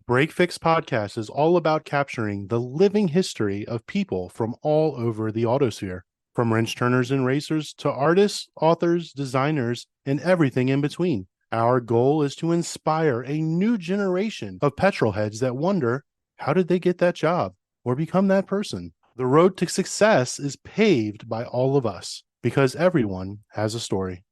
Break Fix Podcast is all about capturing the living history of people from all over the autosphere, from wrench turners and racers to artists, authors, designers, and everything in between. Our goal is to inspire a new generation of petrol heads that wonder, how did they get that job or become that person? The road to success is paved by all of us because everyone has a story.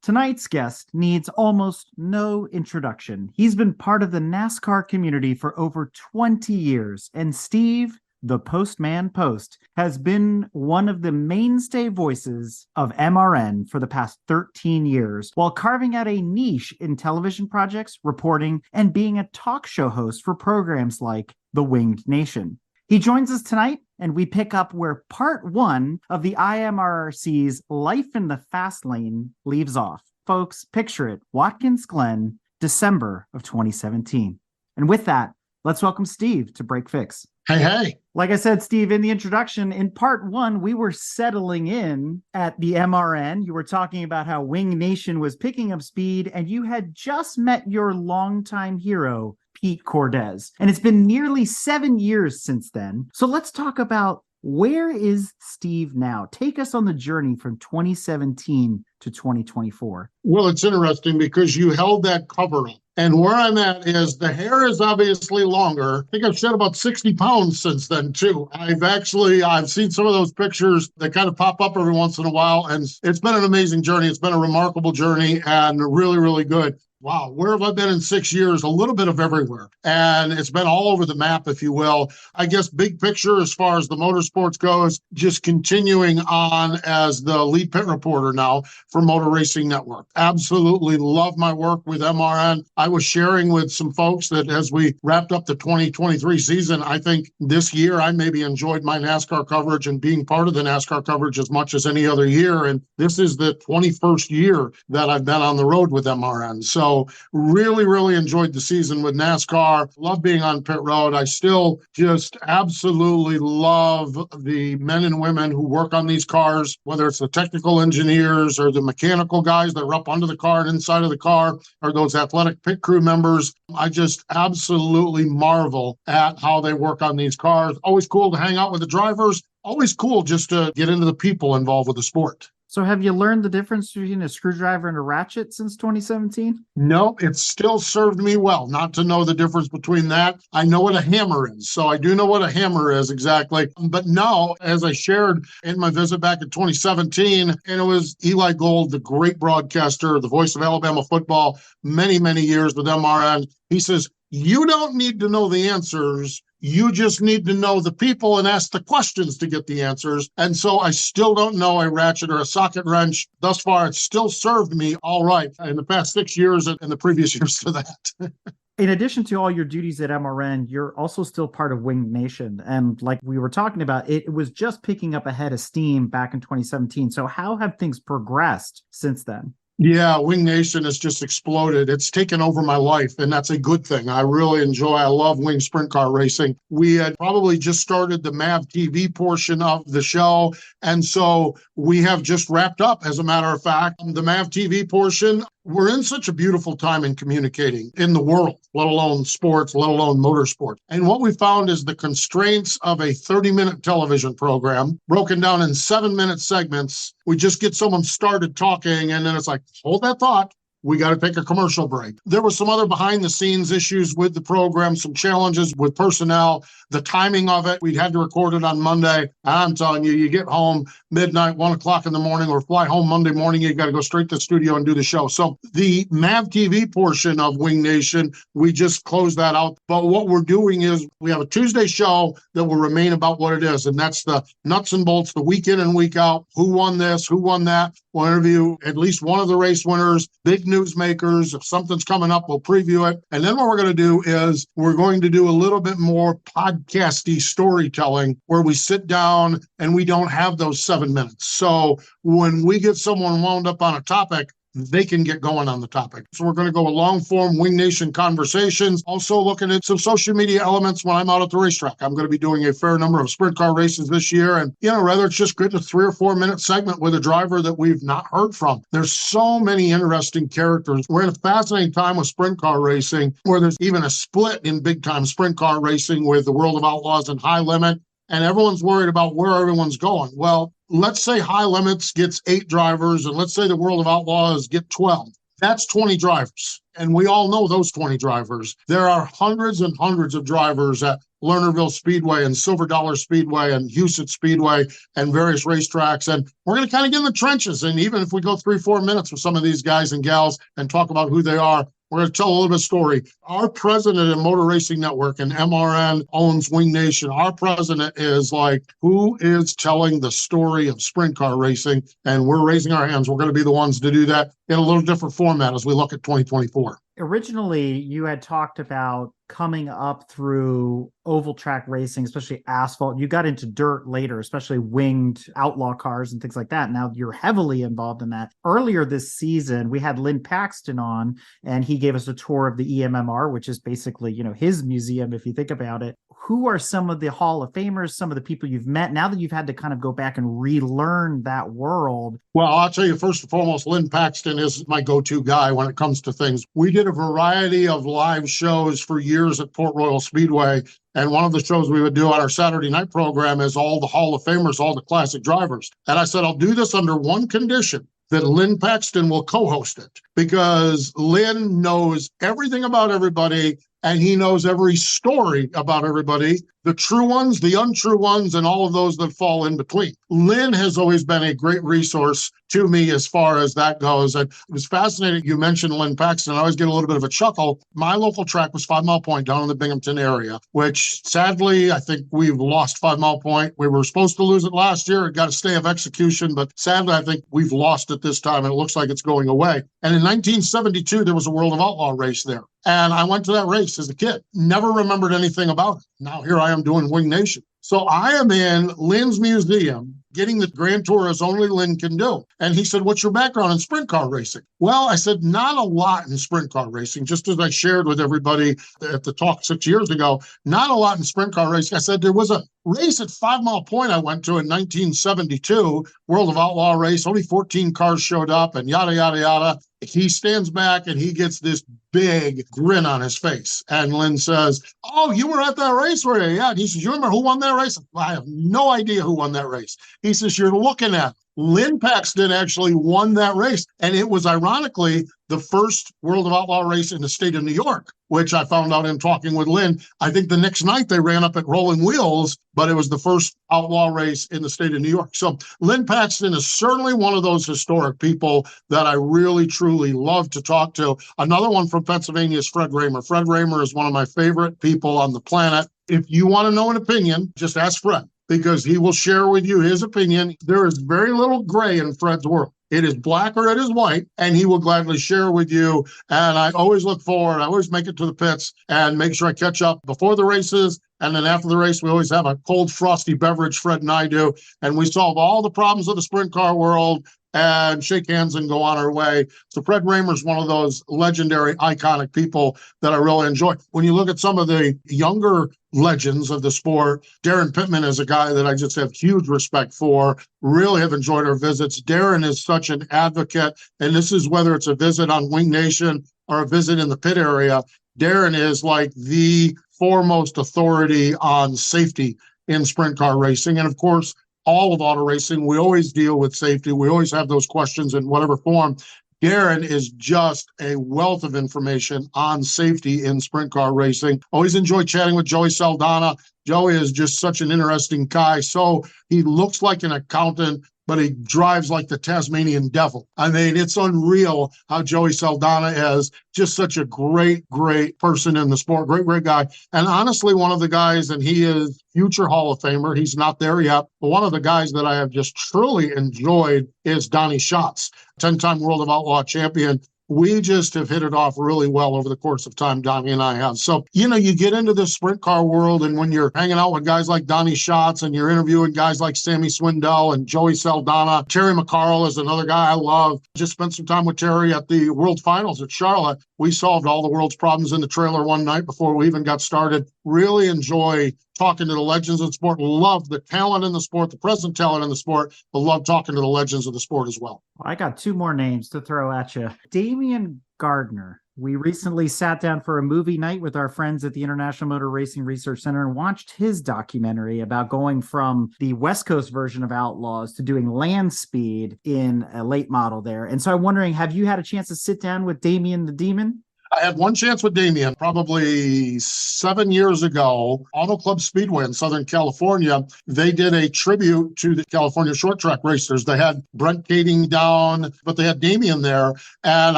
Tonight's guest needs almost no introduction. He's been part of the NASCAR community for over 20 years, and Steve, the Postman Post, has been one of the mainstay voices of MRN for the past 13 years, while carving out a niche in television projects, reporting, and being a talk show host for programs like The Winged Nation. He joins us tonight, and we pick up where part one of the IMRRC's Life in the Fast Lane leaves off. Folks, picture it, Watkins Glen, December of 2017. And with that, let's welcome Steve to Break Fix. Hey. Like I said, Steve, in the introduction, in part one, we were settling in at the MRN. You were talking about how Wing Nation was picking up speed, and you had just met your longtime hero, Pete Cordes. And it's been nearly 7 years since then. So let's talk about, where is Steve now? Take us on the journey from 2017 to 2024. Well, it's interesting because you held that cover up. And where I'm at is the hair is obviously longer. I think I've shed about 60 pounds since then, too. I've seen some of those pictures that kind of pop up every once in a while. And it's been an amazing journey. It's been a remarkable journey and really, really good. Wow, where have I been in 6 years? A little bit of everywhere. And it's been all over the map, if you will. I guess big picture as far as the motorsports goes, just continuing on as the lead pit reporter now for Motor Racing Network. Absolutely love my work with MRN. I was sharing with some folks that as we wrapped up the 2023 season, I think this year I maybe enjoyed my NASCAR coverage and being part of the NASCAR coverage as much as any other year. And this is the 21st year that I've been on the road with MRN. So really, really enjoyed the season with NASCAR. Love being on pit road. I still just absolutely love the men and women who work on these cars, whether it's the technical engineers or the mechanical guys that are up under the car and inside of the car, or those athletic pit crew members. I just absolutely marvel at how they work on these cars. Always cool to hang out with the drivers. Always cool just to get into the people involved with the sport. So have you learned the difference between a screwdriver and a ratchet since 2017? No, it's still served me well not to know the difference between that. I know what a hammer is, so I do know what a hammer is exactly. But now, as I shared in my visit back in 2017, and it was Eli Gold, the great broadcaster, the voice of Alabama football, many, many years with MRN. He says, you don't need to know the answers. You just need to know the people and ask the questions to get the answers. And so I still don't know a ratchet or a socket wrench. Thus far, it's still served me all right in the past 6 years and the previous years to that. In addition to all your duties at MRN, you're also still part of Winged Nation. And like we were talking about, it was just picking up a head of steam back in 2017. So how have things progressed since then? Yeah, Wing Nation has just exploded. It's taken over my life, and that's a good thing. I love wing sprint car racing. We had probably just started the MAV TV portion of the show, and so we have just wrapped up, as a matter of fact, the MAV TV portion. We're in such a beautiful time in communicating in the world, let alone sports, let alone motorsport. And what we found is the constraints of a 30-minute television program broken down in 7-minute segments. We just get someone started talking, and then it's like, hold that thought. We got to take a commercial break. There were some other behind-the-scenes issues with the program, some challenges with personnel, the timing of it. We had to record it on Monday. I'm telling you, you get home midnight, 1 o'clock in the morning, or fly home Monday morning, you got to go straight to the studio and do the show. So the MAV TV portion of Wing Nation, we just closed that out. But what we're doing is we have a Tuesday show that will remain about what it is, and that's the nuts and bolts, the week in and week out. Who won this? Who won that? We'll interview at least one of the race winners, big newsmakers. If something's coming up, we'll preview it. And then what we're going to do is we're going to do a little bit more podcasty storytelling where we sit down and we don't have those 7 minutes. So when we get someone wound up on a topic, they can get going on the topic. So we're going to go with long-form Wing Nation conversations. Also looking at some social media elements when I'm out at the racetrack. I'm going to be doing a fair number of sprint car races this year. And, whether it's just getting a 3 or 4 minute segment with a driver that we've not heard from. There's so many interesting characters. We're in a fascinating time with sprint car racing where there's even a split in big time sprint car racing with the World of Outlaws and High Limit. And everyone's worried about where everyone's going. Well, let's say High Limits gets 8 drivers, and let's say the World of Outlaws get 12. That's 20 drivers. And we all know those 20 drivers. There are hundreds and hundreds of drivers at Lernerville Speedway and Silver Dollar Speedway and Houston Speedway and various racetracks. And we're going to kind of get in the trenches. And even if we go 3-4 minutes with some of these guys and gals and talk about who they are, we're going to tell a little bit of story. Our president of Motor Racing Network, and MRN owns Wing Nation, our president is like, who is telling the story of sprint car racing? And we're raising our hands. We're going to be the ones to do that in a little different format as we look at 2024. Originally, you had talked about coming up through oval track racing, especially asphalt. You got into dirt later, especially winged outlaw cars and things like that. Now you're heavily involved in that. Earlier this season, we had Lynn Paxton on, and he gave us a tour of the EMMR, which is basically, his museum, if you think about it. Who are some of the Hall of Famers, some of the people you've met now that you've had to kind of go back and relearn that world? Well, I'll tell you, first and foremost, Lynn Paxton is my go-to guy when it comes to things. We did a variety of live shows for years at Port Royal Speedway. And one of the shows we would do on our Saturday night program is all the Hall of Famers, all the classic drivers. And I said, I'll do this under one condition, that Lynn Paxton will co-host it, because Lynn knows everything about everybody and he knows every story about everybody, the true ones, the untrue ones, and all of those that fall in between. Lynn has always been a great resource to me as far as that goes. And it was fascinating. You mentioned Lynn Paxton. I always get a little bit of a chuckle. My local track was 5 Mile Point down in the Binghamton area, which sadly, I think we've lost 5 Mile Point. We were supposed to lose it last year. It got a stay of execution, but sadly, I think we've lost it this time, and it looks like it's going away. And in 1972, there was a World of Outlaw race there. And I went to that race as a kid, never remembered anything about it. Now here I am doing Wing Nation. So I am in Lynn's museum getting the grand tour as only Lynn can do. And he said, what's your background in sprint car racing? Well, I said, not a lot in sprint car racing, just as I shared with everybody at the talk 6 years ago, not a lot in sprint car racing. I said, there was a race at 5 Mile Point I went to in 1972, World of Outlaw race, only 14 cars showed up and yada, yada, yada. He stands back and he gets this big grin on his face. And Lynn says, oh, you were at that race, were you? Yeah. And he says, you remember who won that race? I have no idea who won that race. He says, you're looking at Lynn Paxton actually won that race. And it was ironically the first World of Outlaw race in the state of New York, which I found out in talking with Lynn. I think the next night they ran up at Rolling Wheels, but it was the first outlaw race in the state of New York. So Lynn Paxton is certainly one of those historic people that I really, truly love to talk to. Another one from Pennsylvania is Fred Raymer. Fred Raymer is one of my favorite people on the planet. If you want to know an opinion, just ask Fred, because he will share with you his opinion. There is very little gray in Fred's world. It is black or it is white, and he will gladly share with you. And I always look forward. I always make it to the pits and make sure I catch up before the races. And then after the race, we always have a cold, frosty beverage, Fred and I do. And we solve all the problems of the sprint car world and shake hands and go on our way. So Fred Raymer is one of those legendary, iconic people that I really enjoy. When you look at some of the younger legends of the sport, Darren Pittman is a guy that I just have huge respect for, really have enjoyed our visits. Darren is such an advocate, and this is whether it's a visit on Wing Nation or a visit in the pit area. Darren is like the foremost authority on safety in sprint car racing. And of course, all of auto racing, we always deal with safety. We always have those questions in whatever form. Darren is just a wealth of information on safety in sprint car racing. Always enjoy chatting with Joey Saldana. Joey is just such an interesting guy. So he looks like an accountant, but he drives like the Tasmanian devil. I mean, it's unreal how Joey Saldana is just such a great, great person in the sport. Great, great guy. And honestly, one of the guys, and he is future Hall of Famer. He's not there yet. But one of the guys that I have just truly enjoyed is Donnie Schatz, 10-time World of Outlaw champion. we just have hit it off really well over the course of time, Donnie and I have. So, you get into the sprint car world, and when you're hanging out with guys like Donnie Schatz and you're interviewing guys like Sammy Swindell and Joey Saldana, Terry McCarl is another guy I love. Just spent some time with Terry at the World Finals at Charlotte. We solved all the world's problems in the trailer one night before we even got started. Really enjoy talking to the legends of the sport. Love the talent in the sport, the present talent in the sport, but love talking to the legends of the sport as well. I got two more names to throw at you. Damian Gardner. We recently sat down for a movie night with our friends at the International Motor Racing Research Center and watched his documentary about going from the West Coast version of Outlaws to doing land speed in a late model there. And so I'm wondering, have you had a chance to sit down with Damian the Demon? I had one chance with Damian probably 7 years ago. Auto Club Speedway in Southern California, they did a tribute to the California short track racers. They had Brent Kading down, but they had Damian there. And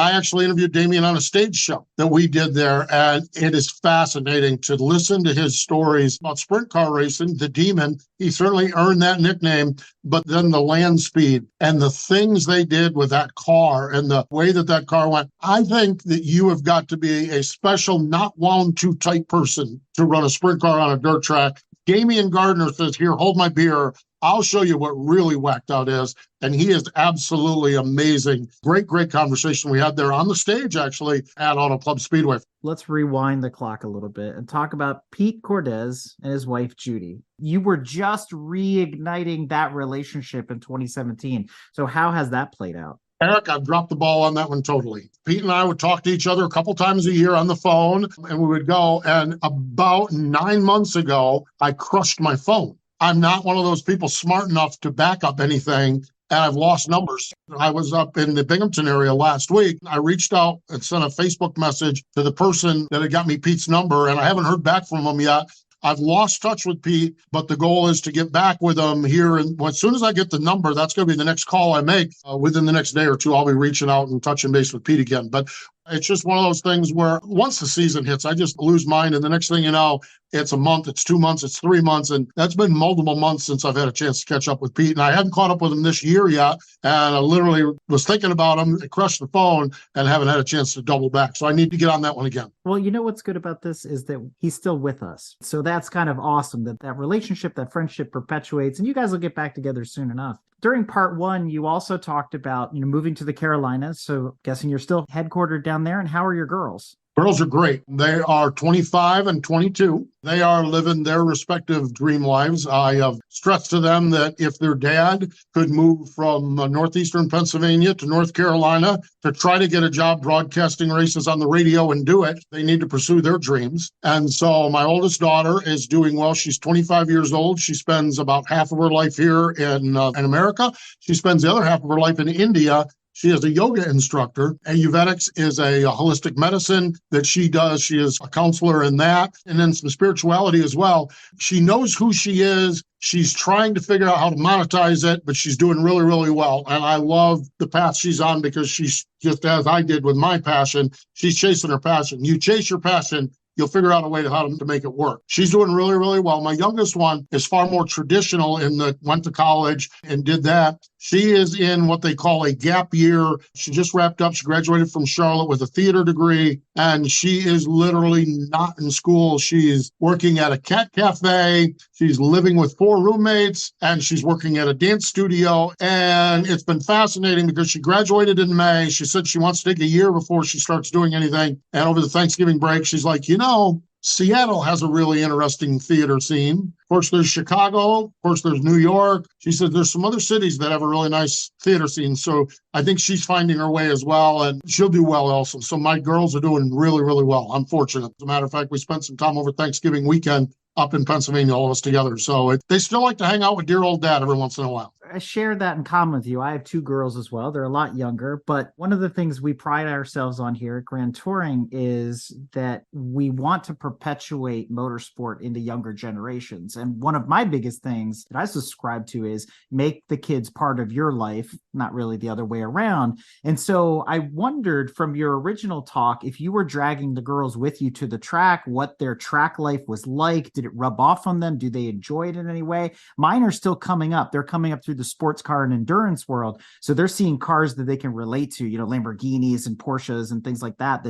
I actually interviewed Damian on a stage show that we did there. And it is fascinating to listen to his stories about sprint car racing, the Demon. He certainly earned that nickname, but then the land speed and the things they did with that car and the way that that car went. I think that you have got to be a special, not wound too tight person to run a sprint car on a dirt track. Damian Gardner says, here, hold my beer. I'll show you what really whacked out is. And he is absolutely amazing. Great conversation we had there on the stage, actually, at Auto Club Speedway. Let's rewind the clock a little bit and talk about Pete Cordes and his wife, Judy. You were just reigniting that relationship in 2017. So how has that played out? Eric, I've dropped the ball on that one totally. Pete and I would talk to each other a couple times a year on the phone, and we would go. And about 9 months ago, I crushed my phone. I'm not one of those people smart enough to back up anything, and I've lost numbers. I was up in the Binghamton area last week. I reached out and sent a Facebook message to the person that had got me Pete's number, and I haven't heard back from him yet. I've lost touch with Pete, but the goal is to get back with him here. And as soon as I get the number, that's going to be the next call I make. Within the next day or two, I'll be reaching out and touching base with Pete again. But it's just one of those things where once the season hits, I just lose mine. And the next thing you know, it's a month, it's 2 months, it's 3 months. And that's been multiple months since I've had a chance to catch up with Pete. And I hadn't caught up with him this year yet. And I literally was thinking about him, crushed the phone, and haven't had a chance to double back. So I need to get on that one again. Well, you know what's good about this is that he's still with us. So that's kind of awesome that relationship, that friendship perpetuates, and you guys will get back together soon enough. During part one, you also talked about, moving to the Carolinas. So guessing you're still headquartered down there. And how are your girls? Girls are great. They are 25 and 22. They are living their respective dream lives. I have stressed to them that if their dad could move from northeastern Pennsylvania to North Carolina to try to get a job broadcasting races on the radio and do it, they need to pursue their dreams. And so my oldest daughter is doing well. She's 25 years old. She spends about half of her life here in America. She spends the other half of her life in India. She is a yoga instructor. Ayurvedics is a holistic medicine that she does. She is a counselor in that. And then some spirituality as well. She knows who she is. She's trying to figure out how to monetize it, but she's doing really, really well. And I love the path she's on because she's just as I did with my passion. She's chasing her passion. You chase your passion, you'll figure out a way to make it work. She's doing really, really well. My youngest one is far more traditional in that went to college and did that. She is in what they call a gap year. She just wrapped up. She graduated from Charlotte with a theater degree, and she is literally not in school. She is working at a cat cafe. She's living with 4 roommates, and she's working at a dance studio. And it's been fascinating because she graduated in May. She said she wants to take a year before she starts doing anything. And over the Thanksgiving break, she's like, Seattle has a really interesting theater scene. Of course, there's Chicago. Of course, there's New York. She said there's some other cities that have a really nice theater scene. So I think she's finding her way as well, and she'll do well also. So my girls are doing really, really well. I'm fortunate. As a matter of fact, we spent some time over Thanksgiving weekend up in Pennsylvania, all of us together. So they still like to hang out with dear old dad every once in a while. I share that in common with you. I have 2 girls as well. They're a lot younger, but one of the things we pride ourselves on here at Grand Touring is that we want to perpetuate motorsport into younger generations. And one of my biggest things that I subscribe to is make the kids part of your life, not really the other way around. And so I wondered from your original talk, if you were dragging the girls with you to the track, what their track life was like. Did it rub off on them? Do they enjoy it in any way? Mine are still coming up. They're coming up through the sports car and endurance world. So they're seeing cars that they can relate to, Lamborghinis and Porsches and things like that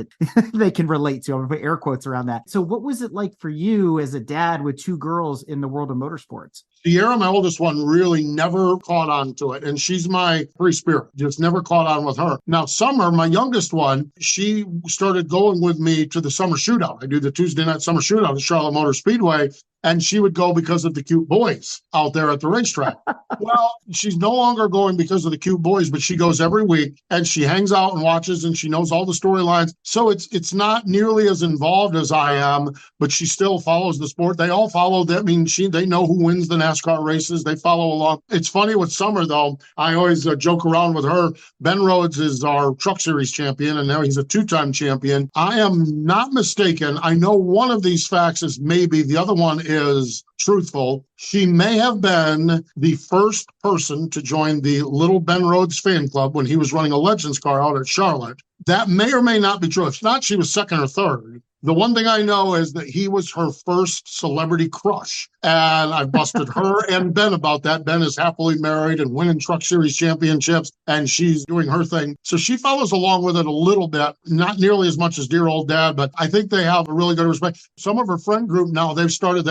they can relate to. I'm going to put air quotes around that. So what was it like for you as a dad with two girls in the world of motorsports? Sierra, my oldest one, really never caught on to it. And she's my free spirit, just never caught on with her. Now, Summer, my youngest one, she started going with me to the summer shootout. I do the Tuesday night summer shootout at Charlotte Motor Speedway. And she would go because of the cute boys out there at the racetrack. Well, she's no longer going because of the cute boys, but she goes every week and she hangs out and watches and she knows all the storylines. So it's not nearly as involved as I am, but she still follows the sport. They all follow that. I mean, they know who wins the NASCAR races. They follow along. It's funny with Summer, though. I always joke around with her. Ben Rhodes is our Truck Series champion, and now he's a two-time champion. I am not mistaken. I know one of these facts is maybe, the other one is truthful. She may have been the first person to join the Little Ben Rhodes fan club when he was running a Legends car out at Charlotte. That may or may not be true. If not, she was second or third. The one thing I know is that he was her first celebrity crush. And I busted her and Ben about that. Ben is happily married and winning Truck Series championships, and she's doing her thing. So she follows along with it a little bit, not nearly as much as dear old dad, but I think they have a really good respect. Some of her friend group now, they've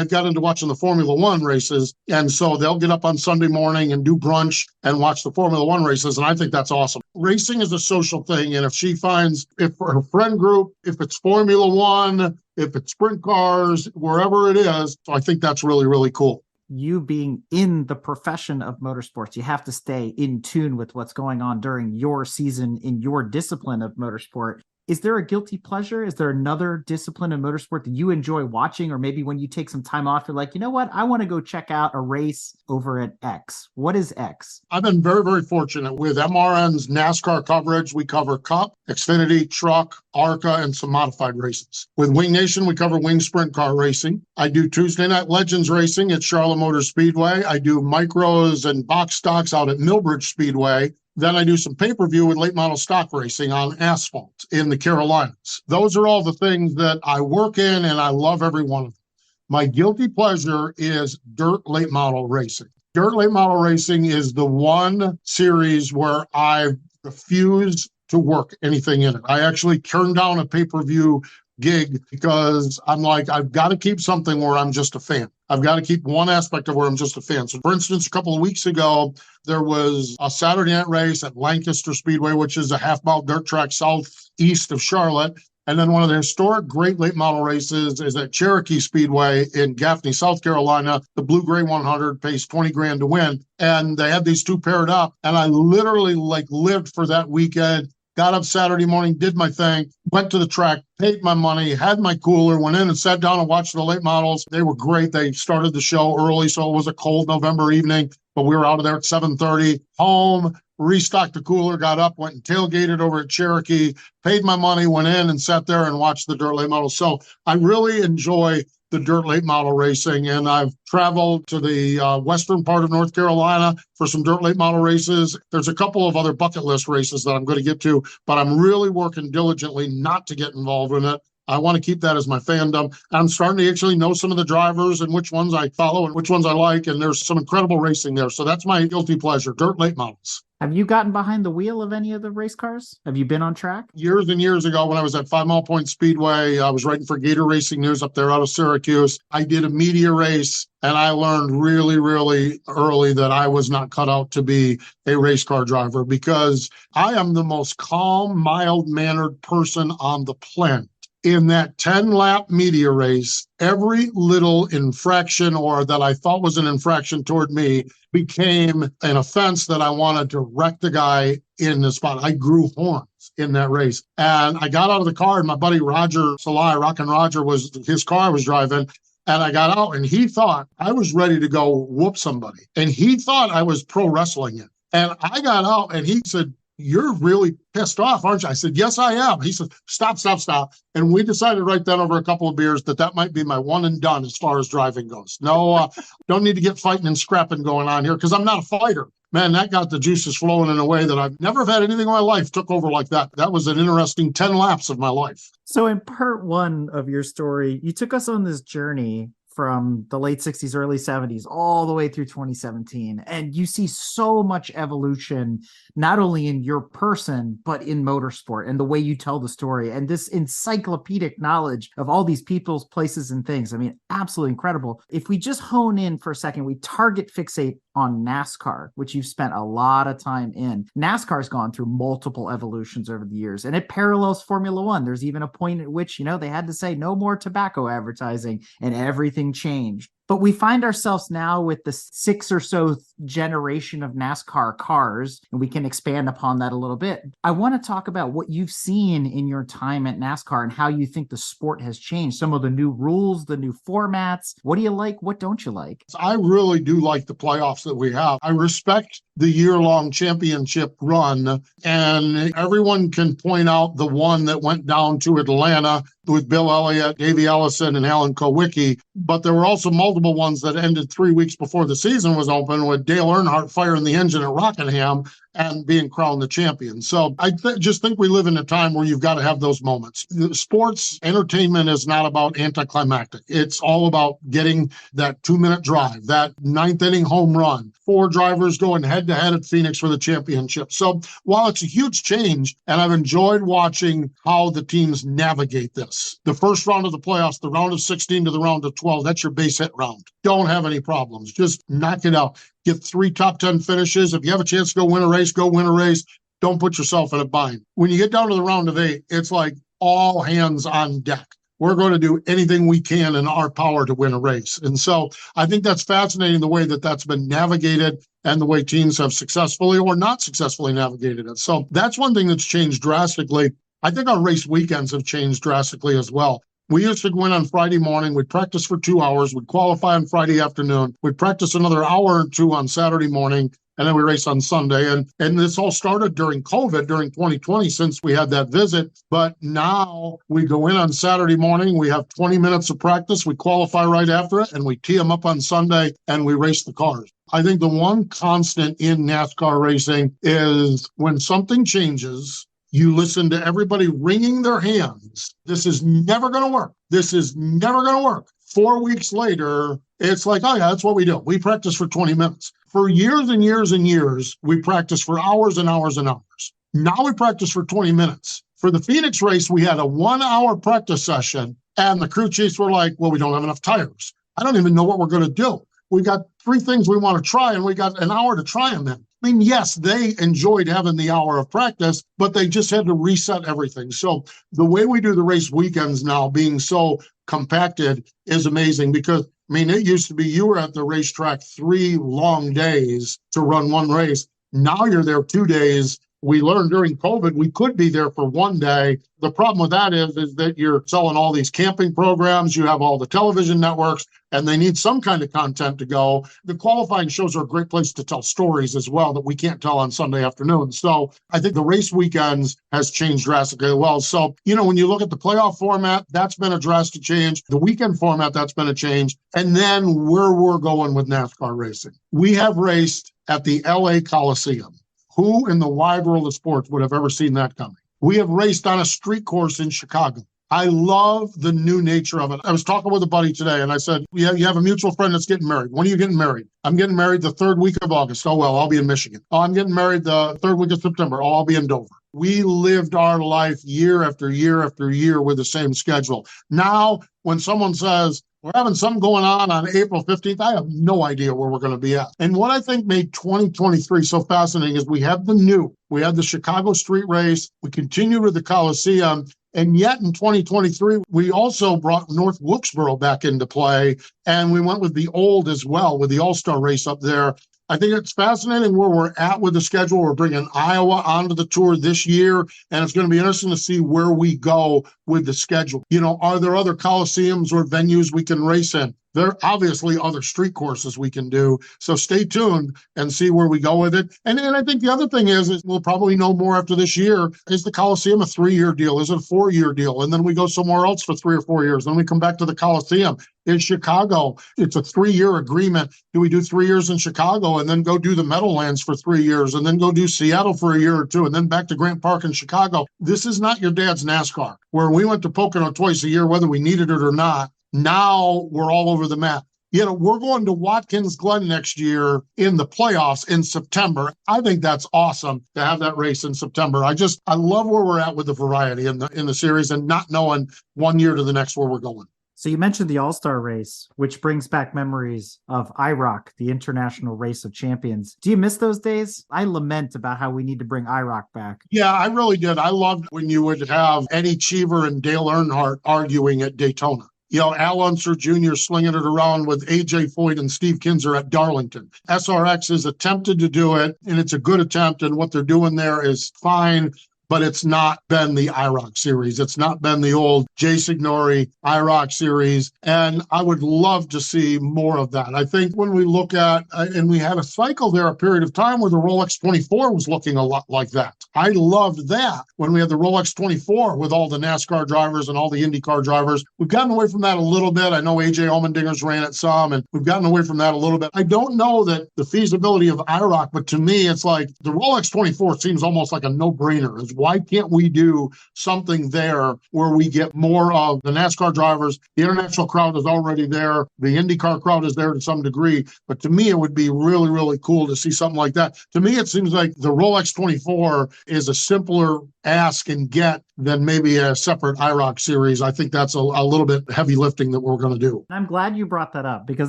got into watching the Formula One races. And so they'll get up on Sunday morning and do brunch and watch the Formula One races. And I think that's awesome. Racing is a social thing. And if her friend group, if it's Formula One, if it's sprint cars, wherever it is. So I think that's really, really cool. You being in the profession of motorsports, you have to stay in tune with what's going on during your season in your discipline of motorsport. Is there a guilty pleasure? Is there another discipline in motorsport that you enjoy watching? Or maybe when you take some time off, you're like, you know what? I want to go check out a race over at X. What is X? I've been very, very fortunate with MRN's NASCAR coverage. We cover Cup, Xfinity, Truck, ARCA, and some modified races. With Wing Nation, we cover Wing Sprint Car racing. I do Tuesday Night Legends racing at Charlotte Motor Speedway. I do micros and box stocks out at Millbridge Speedway. Then I do some pay-per-view with late model stock racing on asphalt in the Carolinas. Those are all the things that I work in, and I love every one of them. My guilty pleasure is dirt late model racing. Dirt late model racing is the one series where I refuse to work anything in it. I actually turned down a pay-per-view gig because I'm like, I've got to keep something where I'm just a fan. I've got to keep one aspect of where I'm just a fan. So for instance, a couple of weeks ago, there was a Saturday night race at Lancaster Speedway, which is a half-mile dirt track southeast of Charlotte. And then one of the historic great late model races is at Cherokee Speedway in Gaffney, South Carolina. The Blue Gray 100 pays $20,000 to win. And they had these two paired up. And I literally lived for that weekend. Got up Saturday morning, did my thing, went to the track, paid my money, had my cooler, went in and sat down and watched the late models. They were great. They started the show early, so it was a cold November evening, but we were out of there at 7:30. Home, restocked the cooler, got up, went and tailgated over at Cherokee, paid my money, went in and sat there and watched the dirt late models. So I really enjoy the dirt late model racing, and I've traveled to the western part of North Carolina for some dirt late model races. There's a couple of other bucket list races that I'm going to get to, but I'm really working diligently not to get involved in it. I want to keep that as my fandom. I'm starting to actually know some of the drivers and which ones I follow and which ones I like, and there's some incredible racing there. So that's my guilty pleasure, dirt late models. Have you gotten behind the wheel of any of the race cars? Have you been on track? Years and years ago, when I was at 5 Mile Point Speedway, I was writing for Gator Racing News up there out of Syracuse. I did a media race, and I learned really, really early that I was not cut out to be a race car driver because I am the most calm, mild-mannered person on the planet. In that 10-lap media race, every little infraction or that I thought was an infraction toward me became an offense that I wanted to wreck the guy in the spot. I grew horns in that race. And I got out of the car, and my buddy Roger Salai, Rockin' Roger, was his car I was driving. And I got out, and he thought I was ready to go whoop somebody. And he thought I was pro wrestling it. And I got out, and he said, "You're really pissed off, aren't you?" I said, "Yes, I am." He said, "Stop, stop, stop." And we decided right then over a couple of beers that might be my one and done as far as driving goes. No, don't need to get fighting and scrapping going on here because I'm not a fighter. Man, that got the juices flowing in a way that I've never had anything in my life took over like that. That was an interesting 10 laps of my life. So in part one of your story, you took us on this journey from the late 60s, early 70s, all the way through 2017. And you see so much evolution, not only in your person, but in motorsport and the way you tell the story and this encyclopedic knowledge of all these people's places and things. I mean, absolutely incredible. If we just hone in for a second, we target fixate on NASCAR, which you've spent a lot of time in. NASCAR's gone through multiple evolutions over the years, and it parallels Formula One. There's even a point at which, they had to say no more tobacco advertising, and everything changed. But we find ourselves now with the 6 or so generation of NASCAR cars, and we can expand upon that a little bit. I want to talk about what you've seen in your time at NASCAR and how you think the sport has changed, some of the new rules, the new formats. What do you like? What don't you like? I really do like the playoffs that we have. I respect the year-long championship run, and everyone can point out the one that went down to Atlanta with Bill Elliott, Davey Ellison, and Alan Kowicki, but there were also multiple ones that ended 3 weeks before the season was open with Dale Earnhardt firing the engine at Rockingham and being crowned the champion. So I just think we live in a time where you've got to have those moments. Sports entertainment is not about anticlimactic. It's all about getting that 2-minute drive, that 9th inning home run, 4 drivers going head-to-head at Phoenix for the championship. So while it's a huge change, and I've enjoyed watching how the teams navigate this, the first round of the playoffs, the round of 16 to the round of 12, that's your base hit round. Don't have any problems. Just knock it out. Get 3 top 10 finishes. If you have a chance to go win a race, go win a race. Don't put yourself in a bind. When you get down to the round of 8, it's like all hands on deck. We're going to do anything we can in our power to win a race. And so I think that's fascinating, the way that that's been navigated and the way teams have successfully or not successfully navigated it. So that's one thing that's changed drastically. I think our race weekends have changed drastically as well. We used to go in on Friday morning, we'd practice for 2 hours, we'd qualify on Friday afternoon, we'd practice another hour or 2 on Saturday morning, and then we race on Sunday. And this all started during COVID, during 2020, since we had that visit. But now we go in on Saturday morning, we have 20 minutes of practice, we qualify right after it, and we tee them up on Sunday, and we race the cars. I think the one constant in NASCAR racing is when something changes, you listen to everybody wringing their hands. This is never going to work. This is never going to work. 4 weeks later, it's like, oh yeah, that's what we do. We practice for 20 minutes. For years and years and years, we practice for hours and hours and hours. Now we practice for 20 minutes. For the Phoenix race, we had a 1-hour practice session, and the crew chiefs were like, well, we don't have enough tires. I don't even know what we're going to do. We got 3 things we want to try, and we got an hour to try them in. I mean, yes, they enjoyed having the hour of practice, but they just had to reset everything. So the way we do the race weekends now, being so compacted, is amazing, because, I mean, it used to be you were at the racetrack 3 long days to run one race. Now you're there 2 days. We learned during COVID we could be there for 1 day. The problem with that is that you're selling all these camping programs, you have all the television networks, and they need some kind of content to go. The qualifying shows are a great place to tell stories as well that we can't tell on Sunday afternoon. So I think the race weekends has changed drastically as well. So, when you look at the playoff format, that's been a drastic change. The weekend format, that's been a change. And then where we're going with NASCAR racing. We have raced at the LA Coliseum. Who in the wide world of sports would have ever seen that coming? We have raced on a street course in Chicago. I love the new nature of it. I was talking with a buddy today, and I said, you have a mutual friend that's getting married. When are you getting married? I'm getting married the 3rd week of August. Oh, well, I'll be in Michigan. Oh, I'm getting married the 3rd week of September. Oh, I'll be in Dover. We lived our life year after year after year with the same schedule. Now, when someone says, we're having something going on April 15th, I have no idea where we're going to be at. And what I think made 2023 so fascinating is we have the Chicago street race, we continued with the Coliseum, and yet in 2023, we also brought North Wilkesboro back into play, and we went with the old as well, with the All-Star race up there. I think it's fascinating where we're at with the schedule. We're bringing Iowa onto the tour this year, and it's going to be interesting to see where we go with the schedule. Are there other coliseums or venues we can race in? There are obviously other street courses we can do. So stay tuned and see where we go with it. And I think the other thing is we'll probably know more after this year. Is the Coliseum a 3-year deal? Is it a 4-year deal? And then we go somewhere else for 3 or 4 years. Then we come back to the Coliseum. In Chicago, it's a 3-year agreement. Do we do 3 years in Chicago and then go do the Meadowlands for 3 years and then go do Seattle for a year or 2 and then back to Grant Park in Chicago? This is not your dad's NASCAR, where we went to Pocono twice a year, whether we needed it or not. Now we're all over the map. We're going to Watkins Glen next year in the playoffs in September. I think that's awesome to have that race in September. I love where we're at with the variety in the series and not knowing one year to the next where we're going. So you mentioned the All-Star race, which brings back memories of IROC, the International Race of Champions. Do you miss those days? I lament about how we need to bring IROC back. Yeah, I really did. I loved when you would have Eddie Cheever and Dale Earnhardt arguing at Daytona. Al Unser Jr. slinging it around with A.J. Foyt and Steve Kinzer at Darlington. SRX has attempted to do it, and it's a good attempt, and what they're doing there is fine. But it's not been the IROC series. It's not been the old Jay Signori IROC series. And I would love to see more of that. I think when we look at, and we had a cycle there, a period of time where the Rolex 24 was looking a lot like that. I loved that when we had the Rolex 24 with all the NASCAR drivers and all the IndyCar drivers. We've gotten away from that a little bit. I know AJ Allmendinger's ran it some, and we've gotten away from that a little bit. I don't know that the feasibility of IROC, but to me, it's like the Rolex 24 seems almost like a no-brainer. Why can't we do something there where we get more of the NASCAR drivers? The international crowd is already there. The IndyCar crowd is there to some degree. But to me, it would be really, really cool to see something like that. To me, it seems like the Rolex 24 is a simpler ask and get than maybe a separate IROC series. I think that's a little bit heavy lifting that we're going to do. I'm glad you brought that up because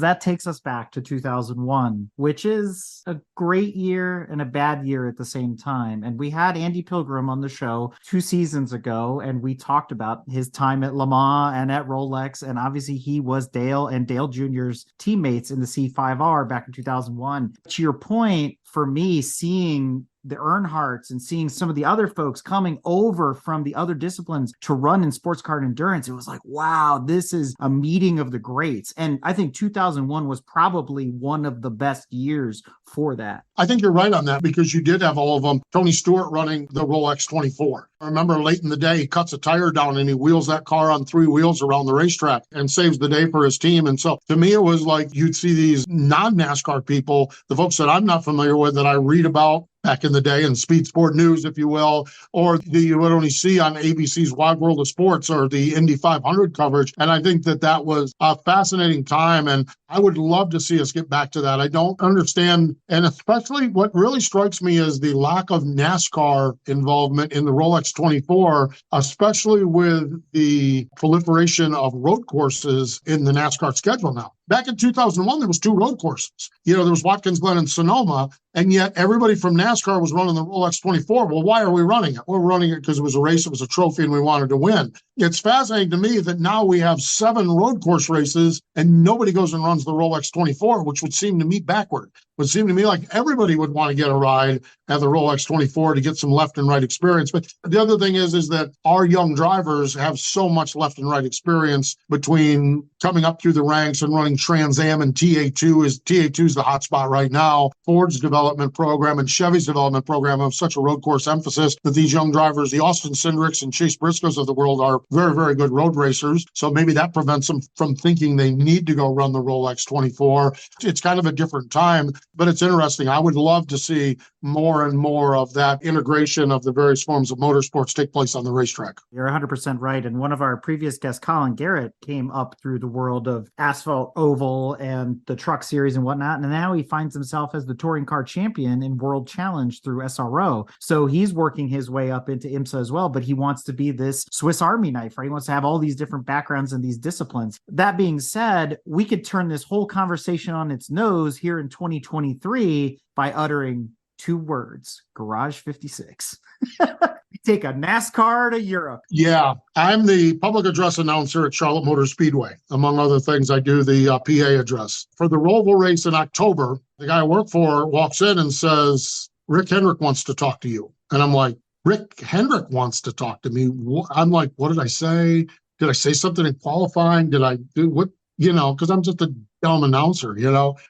that takes us back to 2001, which is a great year and a bad year at the same time. And we had Andy Pilgrim on the show 2 seasons ago, and we talked about his time at Le Mans and at Rolex. And obviously he was Dale and Dale Jr.'s teammates in the C5R back in 2001. To your point, for me, seeing the Earnhardts and seeing some of the other folks coming over from the other disciplines to run in sports car endurance, it was like, wow, this is a meeting of the greats. And I think 2001 was probably one of the best years for that. I think you're right on that because you did have all of them. Tony Stewart running the Rolex 24. I remember late in the day, he cuts a tire down and he wheels that car on 3 wheels around the racetrack and saves the day for his team. And so to me, it was like you'd see these non-NASCAR people, the folks that I'm not familiar with, that I read about back in the day in Speed Sport News, if you will, or you would only see on ABC's Wide World of Sports or the Indy 500 coverage. And I think that was a fascinating time. And I would love to see us get back to that. I don't understand. And especially what really strikes me is the lack of NASCAR involvement in the Rolex 24, especially with the proliferation of road courses in the NASCAR schedule now. Back in 2001, there was 2 road courses. There was Watkins Glen and Sonoma, and yet everybody from NASCAR was running the Rolex 24. Well, why are we running it? We're running it because it was a race, it was a trophy, and we wanted to win. It's fascinating to me that now we have 7 road course races, and nobody goes and runs the Rolex 24, which would seem to me backward. It would seem to me like everybody would want to get a ride at the Rolex 24 to get some left and right experience. But the other thing is that our young drivers have so much left and right experience between coming up through the ranks and running Trans Am and TA2 is the hot spot right now. Ford's development program and Chevy's development program have such a road course emphasis that these young drivers, the Austin Cindricks and Chase Briscoes of the world, are very, very good road racers. So maybe that prevents them from thinking they need to go run the Rolex 24. It's kind of a different time, but it's interesting. I would love to see more and more of that integration of the various forms of motorsports take place on the racetrack. You're 100% right. And one of our previous guests, Colin Garrett, came up through the world of asphalt oval and the truck series and whatnot. And now he finds himself as the touring car champion in World Challenge through SRO. So he's working his way up into IMSA as well, but he wants to be this Swiss Army knife, right? He wants to have all these different backgrounds in these disciplines. That being said, we could turn this whole conversation on its nose here in 2023 by uttering 2 words: Garage 56. Take a NASCAR to Europe. Yeah, I'm the public address announcer at Charlotte Motor Speedway. Among other things, I do the PA address. For the Roval race in October, the guy I work for walks in and says, Rick Hendrick wants to talk to you. And I'm like, Rick Hendrick wants to talk to me? I'm like, what did I say? Did I say something in qualifying? Did I do what? Because I'm just a dumb announcer,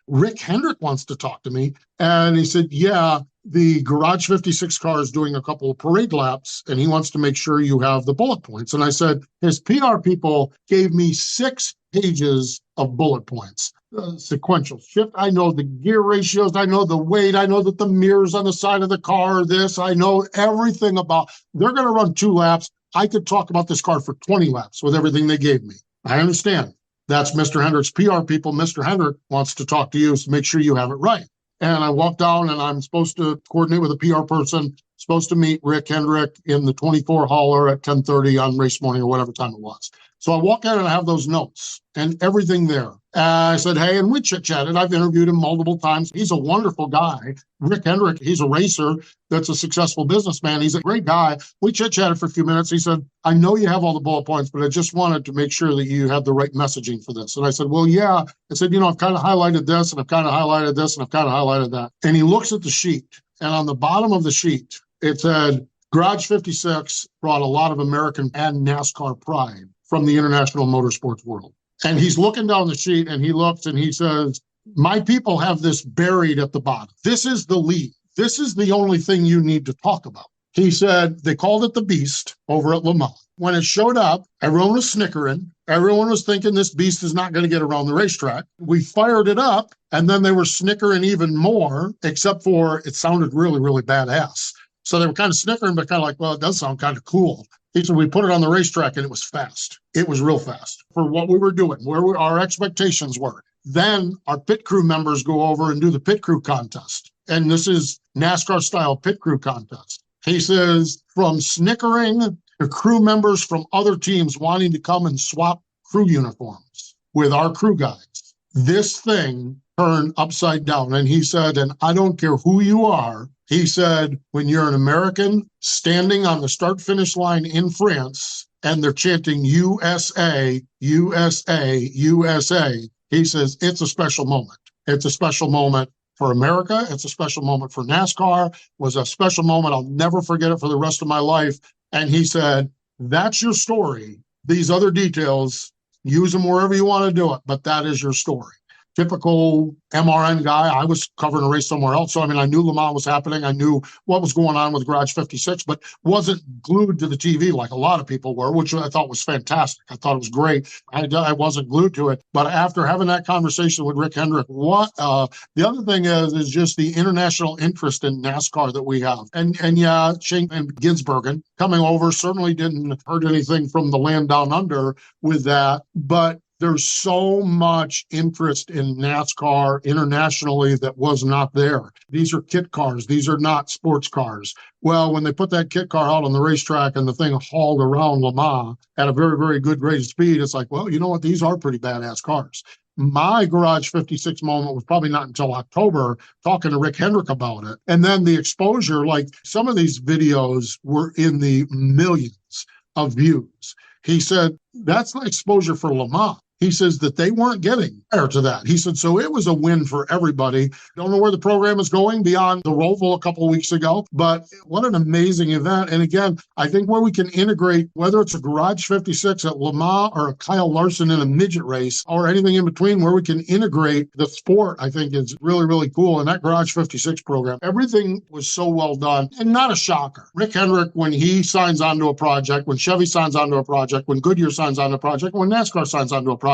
Rick Hendrick wants to talk to me. And he said, yeah, the Garage 56 car is doing a couple of parade laps, and he wants to make sure you have the bullet points. And I said, his PR people gave me 6 pages of bullet points. Sequential shift. I know the gear ratios. I know the weight. I know that the mirrors on the side of the car are this. I know everything about. They're going to run 2 laps. I could talk about this car for 20 laps with everything they gave me. I understand. That's Mr. Hendrick's PR people. Mr. Hendrick wants to talk to you, so make sure you have it right. And I walk down and I'm supposed to coordinate with a PR person, supposed to meet Rick Hendrick in the 24 hauler at 10:30 on race morning or whatever time it was. So I walk in and I have those notes and everything there. I said, hey, and we chit-chatted. I've interviewed him multiple times. He's a wonderful guy. Rick Hendrick, he's a racer that's a successful businessman. He's a great guy. We chit-chatted for a few minutes. He said, I know you have all the bullet points, but I just wanted to make sure that you had the right messaging for this. And I said, well, yeah. I said, I've kind of highlighted this and I've kind of highlighted this and I've kind of highlighted that. And he looks at the sheet, and on the bottom of the sheet, it said, Garage 56 brought a lot of American and NASCAR pride from the international motorsports world. And he's looking down the sheet and he looks and he says, my people have this buried at the bottom. This is the lead. This is the only thing you need to talk about. He said they called it the Beast over at Le Mans. When it showed up, everyone was snickering. Everyone was thinking this beast is not going to get around the racetrack. We fired it up, and then they were snickering even more, except for it sounded really, really badass. So they were kind of snickering, but kind of like, well, it does sound kind of cool. He said, we put it on the racetrack and it was fast. It was real fast for what we were doing, our expectations were. Then our pit crew members go over and do the pit crew contest. And this is NASCAR style pit crew contest. He says, from snickering to crew members from other teams wanting to come and swap crew uniforms with our crew guys, this thing turned upside down. And he said, and I don't care who you are, he said, when you're an American standing on the start-finish line in France and they're chanting USA, USA, USA, he says, it's a special moment. It's a special moment for America. It's a special moment for NASCAR. It was a special moment. I'll never forget it for the rest of my life. And he said, that's your story. These other details, use them wherever you want to do it, but that is your story. Typical MRN guy. I was covering a race somewhere else. So, I knew Le Mans was happening. I knew what was going on with Garage 56, but wasn't glued to the TV like a lot of people were, which I thought was fantastic. I thought it was great. I wasn't glued to it. But after having that conversation with Rick Hendrick, the other thing is just the international interest in NASCAR that we have. And yeah, Shane and Ginsbergen coming over certainly didn't hurt anything from the land down under with that. But there's so much interest in NASCAR internationally that was not there. These are kit cars. These are not sports cars. Well, when they put that kit car out on the racetrack and the thing hauled around Le Mans at a very, very good rate of speed, it's like, well, you know what? These are pretty badass cars. My Garage 56 moment was probably not until October, talking to Rick Hendrick about it. And then the exposure, like some of these videos were in the millions of views. He said, that's the exposure for Le Mans. He says that they weren't getting prior to that. He said, so it was a win for everybody. Don't know where the program is going beyond the Roval a couple of weeks ago, but what an amazing event. And again, I think where we can integrate, whether it's a Garage 56 at Le Mans or a Kyle Larson in a midget race or anything in between, where we can integrate the sport, I think is really, really cool. And that Garage 56 program, everything was so well done and not a shocker. Rick Hendrick, when he signs onto a project, when Chevy signs onto a project, when Goodyear signs onto a project, when NASCAR signs onto a project,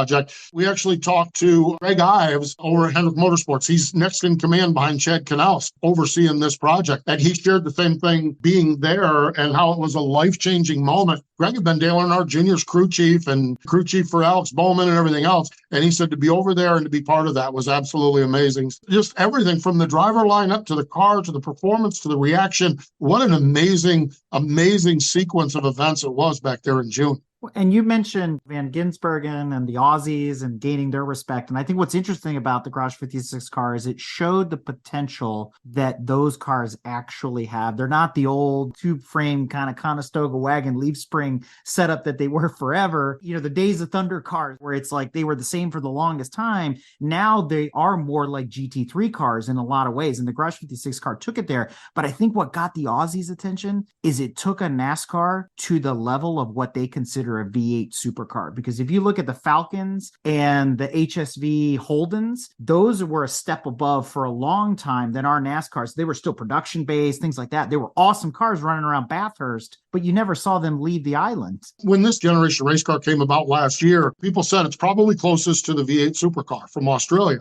we actually talked to Greg Ives over at Hendrick Motorsports. He's next in command behind Chad Knaus, overseeing this project. And he shared the same thing being there and how it was a life-changing moment. Greg had been Dale Earnhardt Jr.'s crew chief and crew chief for Alex Bowman and everything else. And he said to be over there and to be part of that was absolutely amazing. Just everything from the driver line up to the car, to the performance, to the reaction. What an amazing, amazing sequence of events it was back there in June. And you mentioned Van Ginsbergen and the Aussies and gaining their respect. And I think what's interesting about the Garage 56 car is it showed the potential that those cars actually have. They're not the old tube frame kind of Conestoga wagon leaf spring setup that they were forever. The Days of Thunder cars where it's like they were the same for the longest time. Now they are more like GT3 cars in a lot of ways. And the Garage 56 car took it there. But I think what got the Aussies' attention is it took a NASCAR to the level of what they consider a V8 supercar. Because if you look at the Falcons and the HSV Holdens, those were a step above for a long time than our NASCARs. They were still production based, things like that. They were awesome cars running around Bathurst, but you never saw them leave the island. When this generation race car came about last year, people said it's probably closest to the V8 supercar from Australia.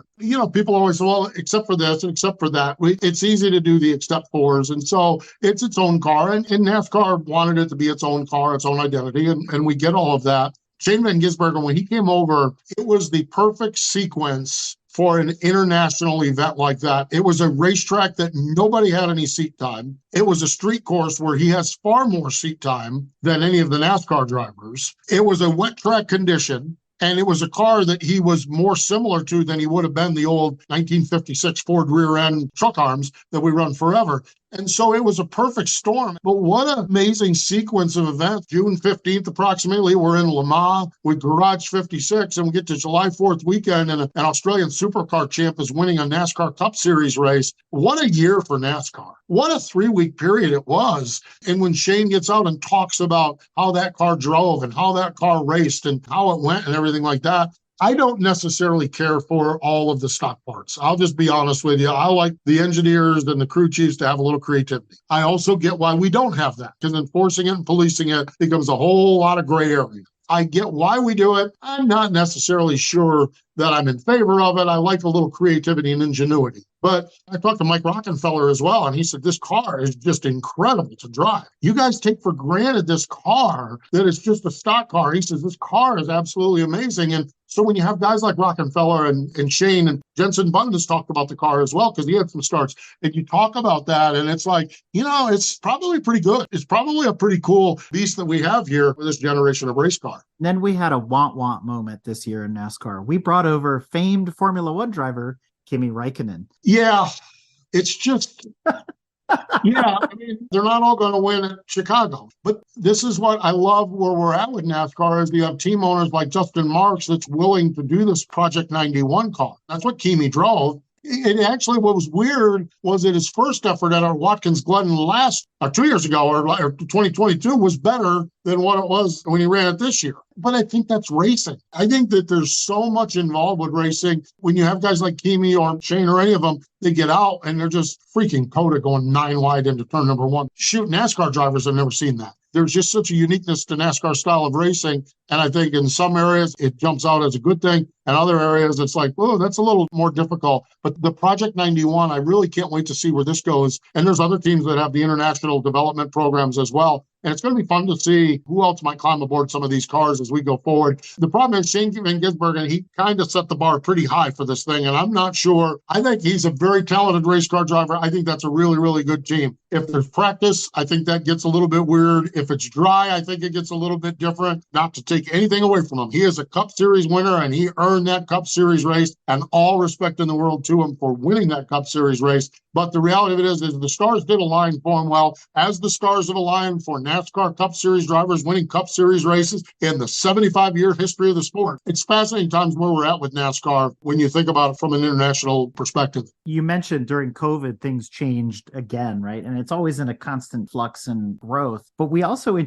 People always say, well, except for this and except for that, it's easy to do the except fors. And so it's its own car. And NASCAR wanted it to be its own car, its own identity. And we get all of that. Shane Van Gisbergen, when he came over, it was the perfect sequence for an international event like that. It was a racetrack that nobody had any seat time. It was a street course where he has far more seat time than any of the NASCAR drivers. It was a wet track condition. And it was a car that he was more similar to than he would have been the old 1956 Ford rear end truck arms that we run forever. And so it was a perfect storm. But what an amazing sequence of events. June 15th, approximately, we're in Le Mans with Garage 56, and we get to July 4th weekend, and an Australian supercar champ is winning a NASCAR Cup Series race. What a year for NASCAR. What a 3-week period it was. And when Shane gets out and talks about how that car drove and how that car raced and how it went and everything like that, I don't necessarily care for all of the stock parts. I'll just be honest with you. I like the engineers and the crew chiefs to have a little creativity. I also get why we don't have that, because enforcing it and policing it becomes a whole lot of gray area. I get why we do it. I'm not necessarily sure that I'm in favor of it. I like a little creativity and ingenuity. But I talked to Mike Rockenfeller as well, and he said, this car is just incredible to drive. You guys take for granted this car, that it's just a stock car. He says, this car is absolutely amazing. And so when you have guys like Rockenfeller and Shane, and Jensen Button has talked about the car as well, because he had some starts, and you talk about that, and it's like, it's probably pretty good. It's probably a pretty cool beast that we have here for this generation of race car. Then we had a want moment this year in NASCAR. We brought over famed Formula One driver Kimi Räikkönen. Yeah, it's just, they're not all going to win at Chicago. But this is what I love where we're at with NASCAR, is you have team owners like Justin Marks that's willing to do this Project 91 car. That's what Kimi drove. And actually, what was weird was that his first effort at our Watkins Glen 2 years ago, or 2022, was better than what it was when he ran it this year. But I think that's racing. I think that there's so much involved with racing. When you have guys like Kimi or Shane or any of them, they get out and they're just freaking Coda going 9 wide into turn number 1. Shoot, NASCAR drivers have never seen that. There's just such a uniqueness to NASCAR style of racing. And I think in some areas it jumps out as a good thing. And other areas it's like, oh, that's a little more difficult. But the Project 91, I really can't wait to see where this goes. And there's other teams that have the international development programs as well. And it's going to be fun to see who else might climb aboard some of these cars as we go forward. The problem is Shane Van Gisbergen, he kind of set the bar pretty high for this thing. And I'm not sure. I think he's a very talented race car driver. I think that's a really, really good team. If there's practice, I think that gets a little bit weird. If it's dry, I think it gets a little bit different. Not to take anything away from him. He is a Cup Series winner, and he earned that Cup Series race, and all respect in the world to him for winning that Cup Series race. But the reality of it is the stars did align for him well, as the stars have aligned for NASCAR Cup Series drivers winning Cup Series races in the 75-year history of the sport. It's fascinating times where we're at with NASCAR when you think about it from an international perspective. You mentioned during COVID, things changed again, right? And it's always in a constant flux and growth. But we also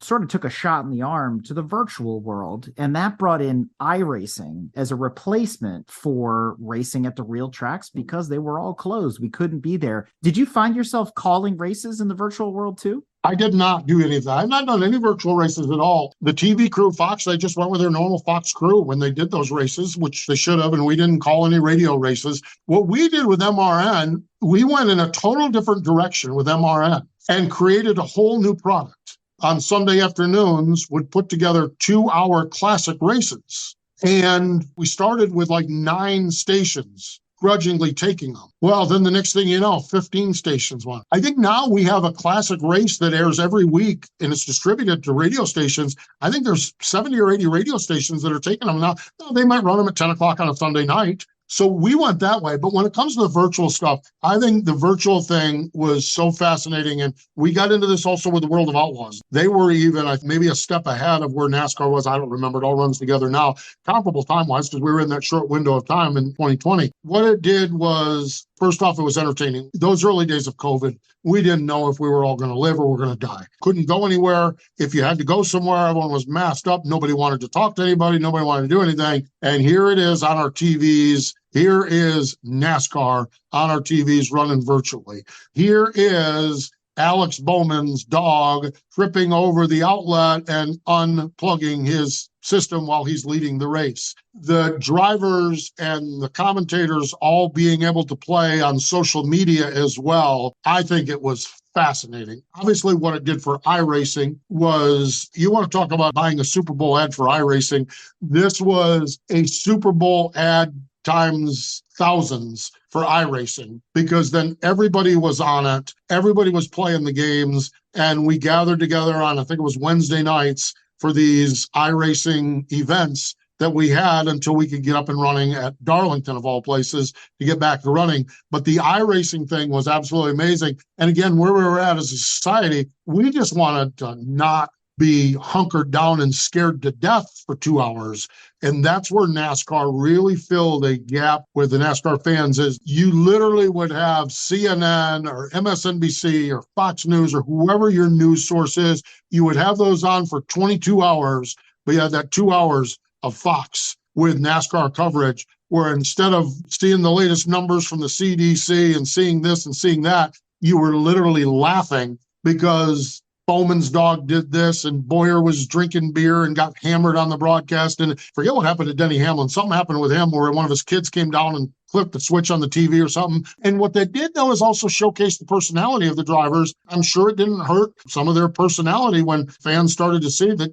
sort of took a shot in the arm to the virtual world. And that brought in iRacing as a replacement for racing at the real tracks because they were all closed. We couldn't be there. Did you find yourself calling races in the virtual world too? I did not do any of that. I've not done any virtual races at all. The TV crew, Fox, they just went with their normal Fox crew when they did those races, which they should have, and we didn't call any radio races. What we did with MRN, we went in a total different direction with MRN and created a whole new product. On Sunday afternoons, would put together 2-hour classic races. And we started with like 9 stations, grudgingly taking them. Well, then the next thing you know, 15 stations won. I think now we have a classic race that airs every week and it's distributed to radio stations. I think there's 70 or 80 radio stations that are taking them now. They might run them at 10 o'clock on a Sunday night. So we went that way. But when it comes to the virtual stuff, I think the virtual thing was so fascinating. And we got into this also with the World of Outlaws. They were even maybe a step ahead of where NASCAR was. I don't remember. It all runs together now. Comparable time-wise, because we were in that short window of time in 2020. What it did was, first off, it was entertaining. Those early days of COVID, we didn't know if we were all going to live or we're going to die. Couldn't go anywhere. If you had to go somewhere, everyone was masked up. Nobody wanted to talk to anybody. Nobody wanted to do anything. And here it is on our TVs. Here is NASCAR on our TVs running virtually. Here is Alex Bowman's dog tripping over the outlet and unplugging his system while he's leading the race. The drivers and the commentators all being able to play on social media as well. I think it was fascinating. Obviously, what it did for iRacing was, you want to talk about buying a Super Bowl ad for iRacing. This was a Super Bowl ad times thousands for iRacing, because then everybody was on it. Everybody was playing the games, and we gathered together on, I think it was Wednesday nights, for these iRacing events that we had until we could get up and running at Darlington, of all places, to get back to running. But the iRacing thing was absolutely amazing. And again, where we were at as a society, we just wanted to not be hunkered down and scared to death for 2 hours. And that's where NASCAR really filled a gap with the NASCAR fans. Is you literally would have CNN or MSNBC or Fox News or whoever your news source is, you would have those on for 22 hours, but you had that 2 hours of Fox with NASCAR coverage, where instead of seeing the latest numbers from the CDC and seeing this and seeing that, you were literally laughing because Bowman's dog did this, and Boyer was drinking beer and got hammered on the broadcast. And forget what happened to Denny Hamlin. Something happened with him where one of his kids came down and flipped the switch on the TV or something. And what they did, though, is also showcase the personality of the drivers. I'm sure it didn't hurt some of their personality when fans started to see that,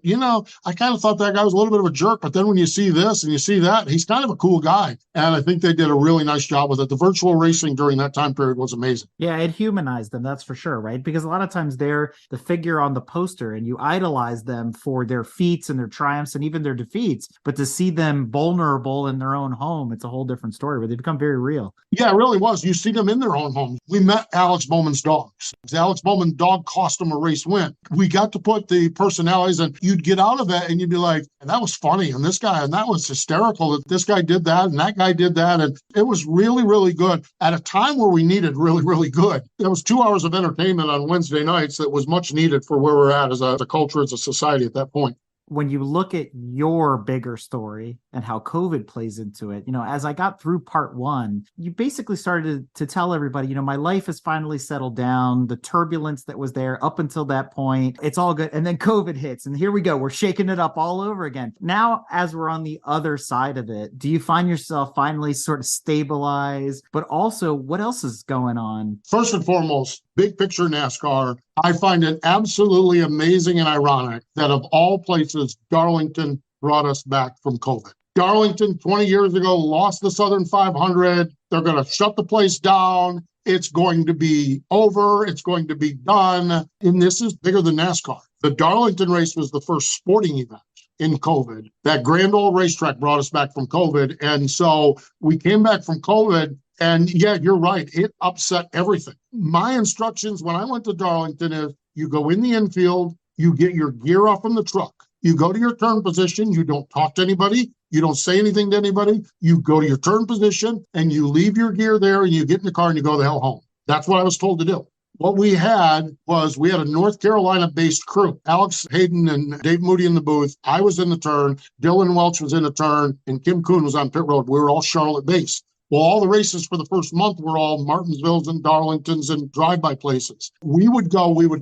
I kind of thought that guy was a little bit of a jerk, but then when you see this and you see that, he's kind of a cool guy. And I think they did a really nice job with it. The virtual racing during that time period was amazing. Yeah, it humanized them, that's for sure, right? Because a lot of times they're the figure on the poster and you idolize them for their feats and their triumphs and even their defeats. But to see them vulnerable in their own home, it's a whole different story where they become very real. Yeah, it really was. You see them in their own homes. We met Alex Bowman's dogs. The Alex Bowman dog cost him a race win. We got to put the personalities, and you'd get out of it and you'd be like, and that was funny. And this guy, and that was hysterical that this guy did that and that guy did that. And it was really, really good at a time where we needed really, really good. There was 2 hours of entertainment on Wednesday nights that was much needed for where we're at as a culture, as a society at that point. When you look at your bigger story and how COVID plays into it, as I got through part one, you basically started to tell everybody, my life has finally settled down. The turbulence that was there up until that point, it's all good. And then COVID hits and here we go. We're shaking it up all over again. Now, as we're on the other side of it, do you find yourself finally sort of stabilized? But also, what else is going on? First and foremost, big picture NASCAR, I find it absolutely amazing and ironic that of all places, Darlington brought us back from COVID. Darlington, 20 years ago, lost the Southern 500. They're going to shut the place down. It's going to be over. It's going to be done. And this is bigger than NASCAR. The Darlington race was the first sporting event in COVID. That grand old racetrack brought us back from COVID. And so we came back from COVID. And yeah, you're right. It upset everything. My instructions when I went to Darlington is you go in the infield, you get your gear off from the truck. You go to your turn position. You don't talk to anybody. You don't say anything to anybody. You go to your turn position and you leave your gear there and you get in the car and you go the hell home. That's what I was told to do. What we had a North Carolina-based crew. Alex Hayden and Dave Moody in the booth. I was in the turn. Dylan Welch was in the turn. And Kim Kuhn was on pit road. We were all Charlotte-based. Well, all the races for the first month were all Martinsvilles and Darlingtons and drive-by places. We would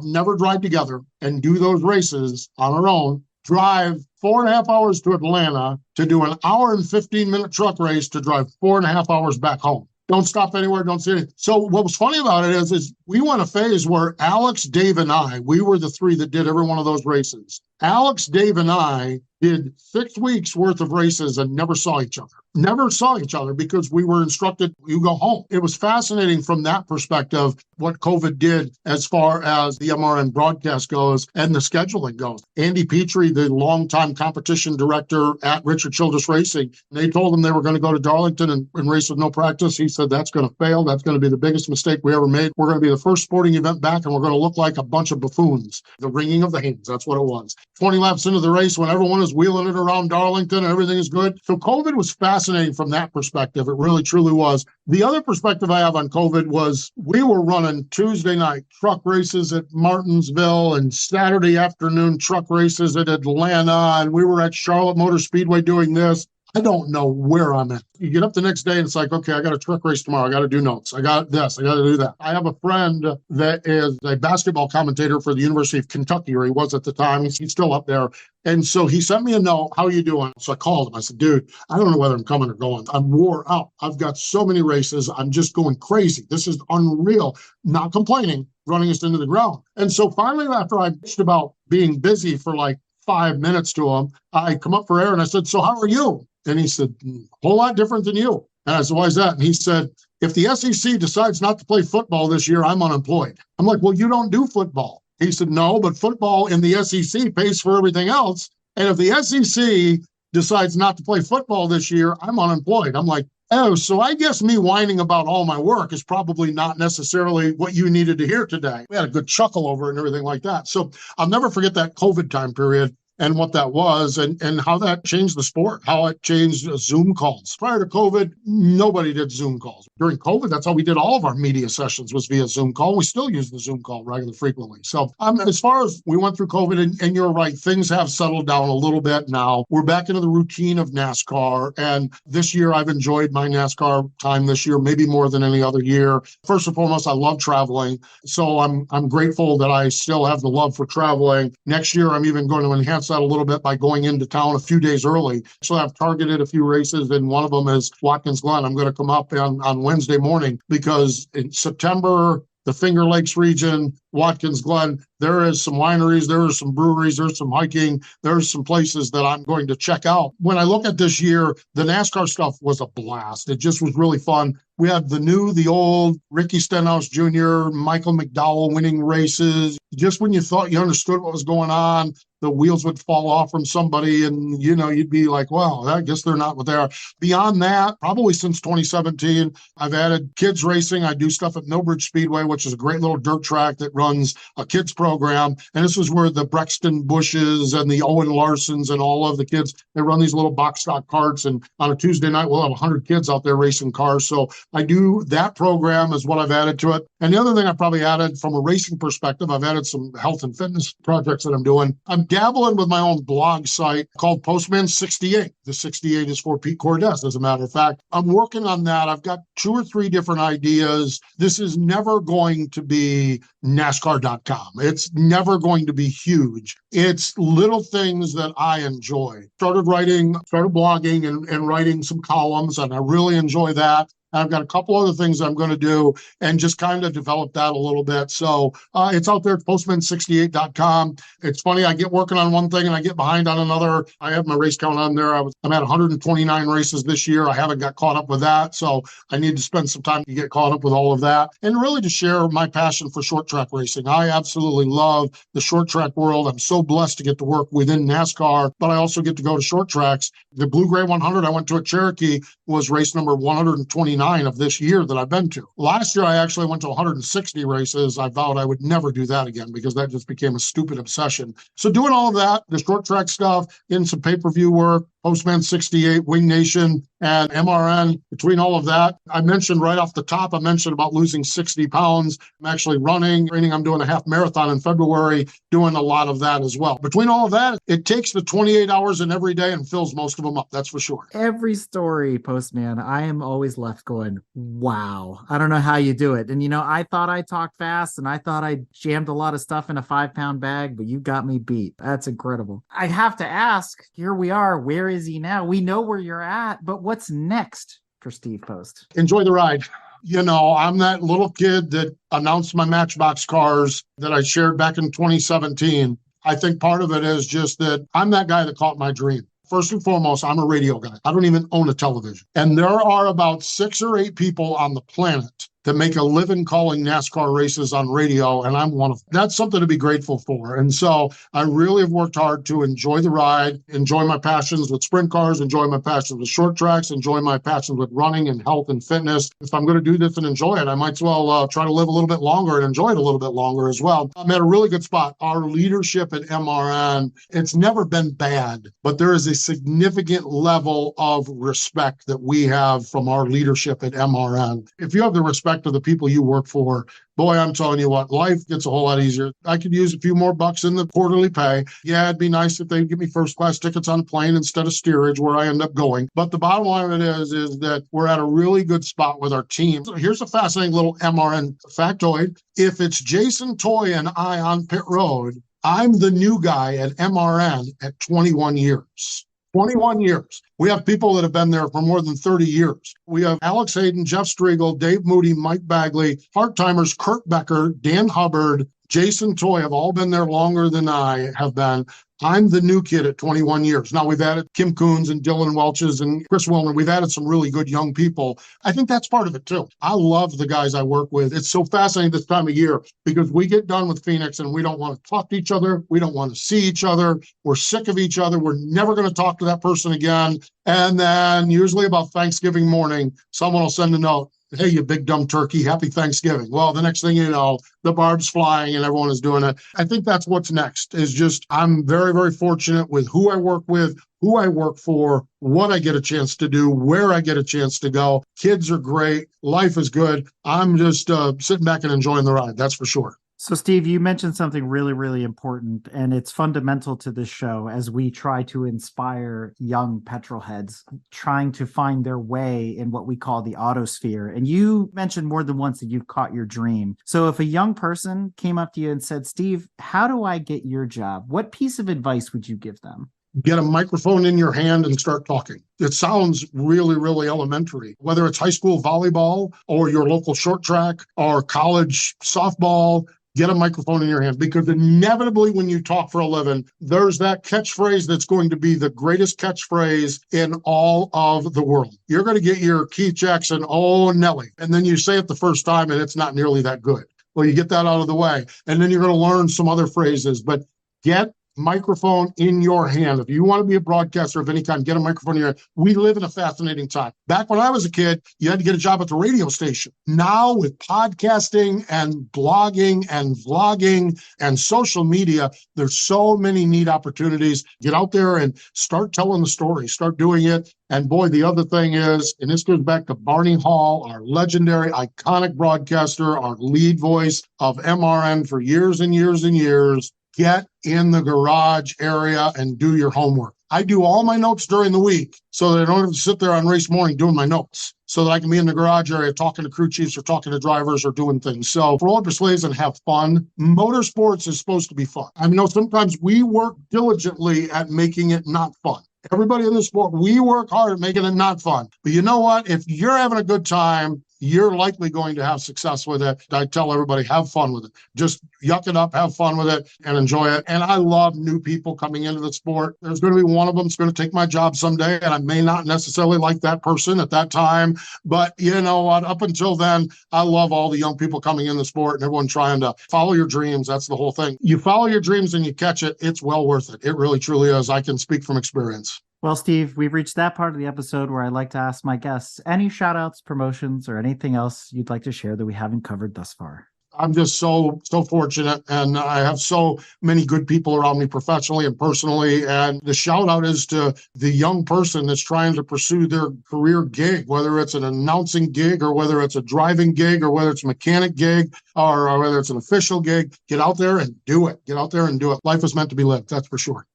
never drive together and do those races on our own, drive 4.5 hours to Atlanta to do an hour and 15-minute truck race to drive 4.5 hours back home. Don't stop anywhere, don't see anything. So what was funny about it is we went a phase where Alex, Dave, and I, we were the three that did every one of those races. Alex, Dave, and I did 6 weeks worth of races and never saw each other because we were instructed, you go home. It was fascinating from that perspective, what COVID did as far as the MRN broadcast goes and the scheduling goes. Andy Petrie, the longtime competition director at Richard Childress Racing, they told him they were going to go to Darlington and race with no practice. He said, that's going to fail. That's going to be the biggest mistake we ever made. We're going to be the first sporting event back and we're going to look like a bunch of buffoons. The wringing of the hands, that's what it was. 20 laps into the race when everyone is wheeling it around Darlington and everything is good. So COVID was fascinating from that perspective. It really, truly was. The other perspective I have on COVID was we were running Tuesday night truck races at Martinsville and Saturday afternoon truck races at Atlanta. And we were at Charlotte Motor Speedway doing this. I don't know where I'm at. You get up the next day and it's like, okay, I got a truck race tomorrow. I got to do notes. I got this. I got to do that. I have a friend that is a basketball commentator for the University of Kentucky, or he was at the time. He's still up there. And so he sent me a note, how are you doing? So I called him. I said, dude, I don't know whether I'm coming or going. I'm wore out. I've got so many races. I'm just going crazy. This is unreal. Not complaining, running us into the ground. And so finally, after I bitched about being busy for like 5 minutes to him, I come up for air and I said, so how are you? And he said, a whole lot different than you. And I said, why is that? And he said, if the SEC decides not to play football this year, I'm unemployed. I'm like, well, you don't do football. He said, no, but football in the SEC pays for everything else. And if the SEC decides not to play football this year, I'm unemployed. I'm like, oh, so I guess me whining about all my work is probably not necessarily what you needed to hear today. We had a good chuckle over it and everything like that. So I'll never forget that COVID time period and what that was and how that changed the sport, how it changed Zoom calls. Prior to COVID, nobody did Zoom calls. During COVID, that's how we did all of our media sessions was via Zoom call. We still use the Zoom call regularly, frequently. So as far as we went through COVID, and you're right, things have settled down a little bit now. We're back into the routine of NASCAR. And this year, I've enjoyed my NASCAR time this year, maybe more than any other year. First and foremost, I love traveling. So I'm grateful that I still have the love for traveling. Next year, I'm even going to enhance that a little bit by going into town a few days early. So I've targeted a few races, and one of them is Watkins Glen. I'm going to come up on Wednesday morning because in September, the Finger Lakes region, Watkins Glen, there is some wineries, there are some breweries, there's some hiking, there's some places that I'm going to check out. When I look at this year, the NASCAR stuff was a blast. It just was really fun. We had the new, the old, Ricky Stenhouse Jr., Michael McDowell winning races. Just when you thought you understood what was going on, the wheels would fall off from somebody and, you'd be like, well, I guess they're not what they are. Beyond that, probably since 2017, I've added kids racing. I do stuff at Millbridge Speedway, which is a great little dirt track that runs a kids program. And this is where the Brexton Bushes and the Owen Larsons and all of the kids, they run these little box stock carts. And on a Tuesday night, we'll have 100 kids out there racing cars. So I do that program is what I've added to it. And the other thing I probably added from a racing perspective, I've added some health and fitness projects that I'm doing. I'm dabbling with my own blog site called Postman 68. The 68 is for Pete Cordes, as a matter of fact. I'm working on that. I've got 2 or 3 different ideas. This is never going to be NASCAR.com. It's never going to be huge. It's little things that I enjoy. Started blogging and writing some columns, and I really enjoy that. I've got a couple other things I'm going to do and just kind of develop that a little bit. So it's out there at postman68.com. It's funny, I get working on one thing and I get behind on another. I have my race count on there. I'm at 129 races this year. I haven't got caught up with that. So I need to spend some time to get caught up with all of that and really to share my passion for short track racing. I absolutely love the short track world. I'm so blessed to get to work within NASCAR, but I also get to go to short tracks. The Blue Gray 100 I went to at Cherokee was race number 129 of this year that I've been to. Last year, I actually went to 160 races. I vowed I would never do that again because that just became a stupid obsession. So doing all of that, the short track stuff, in some pay-per-view work, Postman 68, Wing Nation, and MRN. Between all of that, I mentioned right off the top, I mentioned about losing 60 pounds. I'm actually training. I'm doing a half marathon in February, doing a lot of that as well. Between all of that, it takes the 28 hours in every day and fills most of them up. That's for sure. Every story, Postman, I am always left going, wow, I don't know how you do it. And, I thought I talked fast and I thought I jammed a lot of stuff in a 5-pound bag, but you got me beat. That's incredible. I have to ask, here we are. Where is he now? We know where you're at, but what's next for Steve Post? Enjoy the ride. I'm that little kid that announced my Matchbox cars that I shared back in 2017. I think part of it is just that I'm that guy that caught my dream. First and foremost, I'm a radio guy. I don't even own a television. And there are about 6 or 8 people on the planet that make a living calling NASCAR races on radio, and I'm one of them. That's something to be grateful for. And so I really have worked hard to enjoy the ride, enjoy my passions with sprint cars, enjoy my passions with short tracks, enjoy my passions with running and health and fitness. If I'm going to do this and enjoy it, I might as well try to live a little bit longer and enjoy it a little bit longer as well. I'm at a really good spot. Our leadership at MRN, it's never been bad, but there is a significant level of respect that we have from our leadership at MRN. If you have the respect respect to the people you work for, boy, I'm telling you what, life gets a whole lot easier. I could use a few more bucks in the quarterly pay. Yeah, it'd be nice if they'd give me first class tickets on a plane instead of steerage where I end up going. But the bottom line of it is that we're at a really good spot with our team. So here's a fascinating little MRN factoid. If it's Jason Toy and I on pit road, I'm the new guy at MRN at 21 years. 21 years. We have people that have been there for more than 30 years. We have Alex Hayden, Jeff Striegel, Dave Moody, Mike Bagley, part-timers Kurt Becker, Dan Hubbard, Jason Toy have all been there longer than I have been. I'm the new kid at 21 years. Now we've added Kim Coons and Dylan Welches and Chris Wilner. We've added some really good young people. I think that's part of it too. I love the guys I work with. It's so fascinating this time of year because we get done with Phoenix and we don't want to talk to each other. We don't want to see each other. We're sick of each other. We're never going to talk to that person again. And then usually about Thanksgiving morning, someone will send a note. Hey, you big dumb turkey, happy Thanksgiving. Well, the next thing you know, the barb's flying and everyone is doing it. I think that's what's next is just I'm very, very fortunate with who I work with, who I work for, what I get a chance to do, where I get a chance to go. Kids are great. Life is good. I'm just sitting back and enjoying the ride. That's for sure. So, Steve, you mentioned something really, really important, and it's fundamental to this show as we try to inspire young petrol heads trying to find their way in what we call the autosphere. And you mentioned more than once that you've caught your dream. So if a young person came up to you and said, Steve, how do I get your job? What piece of advice would you give them? Get a microphone in your hand and start talking. It sounds really, really elementary. Whether it's high school volleyball or your local short track or college softball, get a microphone in your hand because inevitably when you talk for a living, there's that catchphrase that's going to be the greatest catchphrase in all of the world. You're going to get your Keith Jackson, oh, Nelly, and then you say it the first time and it's not nearly that good. Well, you get that out of the way, and then you're going to learn some other phrases, but get microphone in your hand. If you want to be a broadcaster of any kind, get a microphone in your hand. We live in a fascinating time. Back when I was a kid, you had to get a job at the radio station. Now with podcasting and blogging and vlogging and social media, there's so many neat opportunities. Get out there and start telling the story, start doing it. And boy, the other thing is, and this goes back to Barney Hall, our legendary, iconic broadcaster, our lead voice of MRN for years and years and years, get in the garage area and do your homework. I do all my notes during the week so that I don't have to sit there on race morning doing my notes, so that I can be in the garage area talking to crew chiefs or talking to drivers or doing things. So roll up your sleeves and have fun. Motorsports is supposed to be fun. I know sometimes we work diligently at making it not fun. Everybody in the sport, we work hard at making it not fun. But you know what? If you're having a good time, you're likely going to have success with it. I tell everybody, have fun with it. Just yuck it up, have fun with it, and enjoy it. And I love new people coming into the sport. There's going to be one of them that's going to take my job someday, and I may not necessarily like that person at that time. But you know what? Up until then, I love all the young people coming in the sport and everyone trying to follow your dreams. That's the whole thing. You follow your dreams and you catch it. It's well worth it. It really, truly is. I can speak from experience. Well, Steve, we've reached that part of the episode where I like to ask my guests any shout outs, promotions, or anything else you'd like to share that we haven't covered thus far. I'm just so fortunate, and I have so many good people around me professionally and personally. And the shout out is to the young person that's trying to pursue their career gig, whether it's an announcing gig or whether it's a driving gig or whether it's a mechanic gig or whether it's an official gig. Get out there and do it. Get out there and do it. Life is meant to be lived. That's for sure.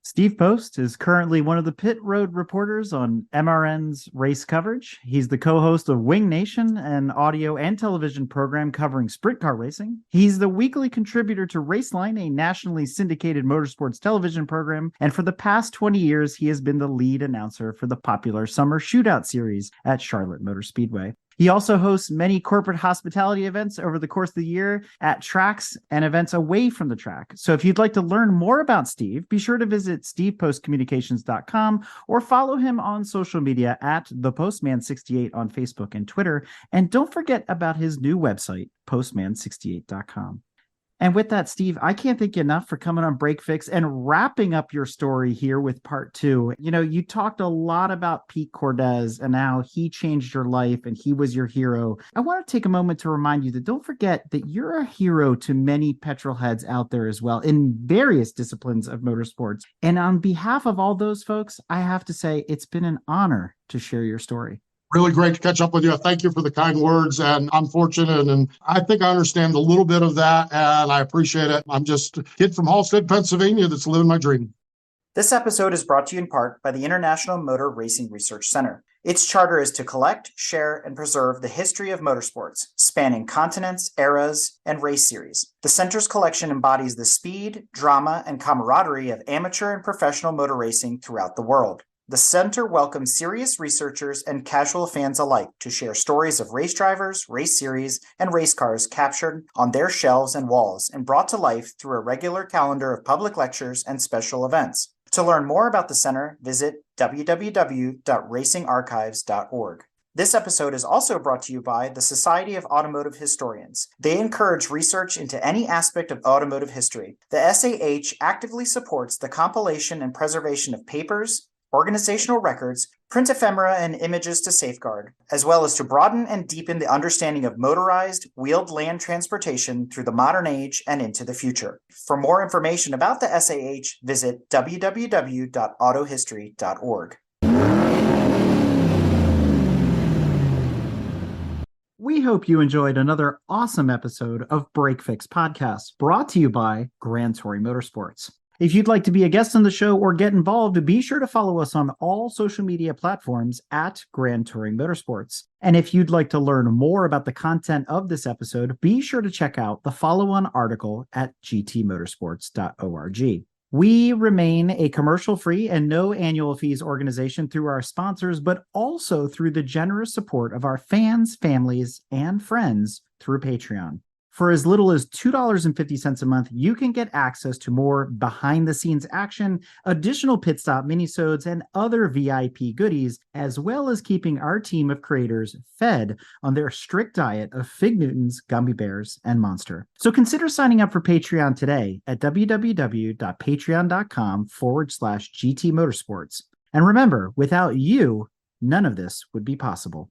Steve Post is currently one of the pit road reporters on MRN's race coverage. He's the co-host of Wing Nation, an audio and television program covering sprint car racing. He's the weekly contributor to Raceline, a nationally syndicated motorsports television program. And for the past 20 years, he has been the lead announcer for the popular Summer Shootout series at Charlotte Motor Speedway. He also hosts many corporate hospitality events over the course of the year at tracks and events away from the track. So if you'd like to learn more about Steve, be sure to visit stevepostcommunications.com or follow him on social media at thepostman68 on Facebook and Twitter. And don't forget about his new website, postman68.com. And with that, Steve, I can't thank you enough for coming on Break Fix and wrapping up your story here with part 2. You know, you talked a lot about Pete Cordes and how he changed your life and he was your hero. I want to take a moment to remind you that don't forget that you're a hero to many petrol heads out there as well in various disciplines of motorsports. And on behalf of all those folks, I have to say it's been an honor to share your story. Really great to catch up with you. Thank you for the kind words. And I'm fortunate, and I think I understand a little bit of that, and I appreciate it. I'm just a kid from Halstead, Pennsylvania that's living my dream. This episode is brought to you in part by the International Motor Racing Research Center. Its charter is to collect, share, and preserve the history of motorsports, spanning continents, eras, and race series. The center's collection embodies the speed, drama, and camaraderie of amateur and professional motor racing throughout the world. The center welcomes serious researchers and casual fans alike to share stories of race drivers, race series, and race cars captured on their shelves and walls and brought to life through a regular calendar of public lectures and special events. To learn more about the center, visit www.racingarchives.org. This episode is also brought to you by the Society of Automotive Historians. They encourage research into any aspect of automotive history. The SAH actively supports the compilation and preservation of papers, organizational records, print ephemera, and images to safeguard, as well as to broaden and deepen the understanding of motorized, wheeled land transportation through the modern age and into the future. For more information about the SAH, visit www.autohistory.org. We hope you enjoyed another awesome episode of Break Fix Podcast, brought to you by Grand Touring Motorsports. If you'd like to be a guest on the show or get involved, be sure to follow us on all social media platforms at Grand Touring Motorsports. And if you'd like to learn more about the content of this episode, be sure to check out the follow-on article at gtmotorsports.org. We remain a commercial-free and no annual fees organization through our sponsors, but also through the generous support of our fans, families, and friends through Patreon. For as little as $2.50 a month, you can get access to more behind-the-scenes action, additional pit stop minisodes, and other VIP goodies, as well as keeping our team of creators fed on their strict diet of Fig Newtons, gummy bears, and Monster. So consider signing up for Patreon today at www.patreon.com/GT Motorsports. And remember, without you, none of this would be possible.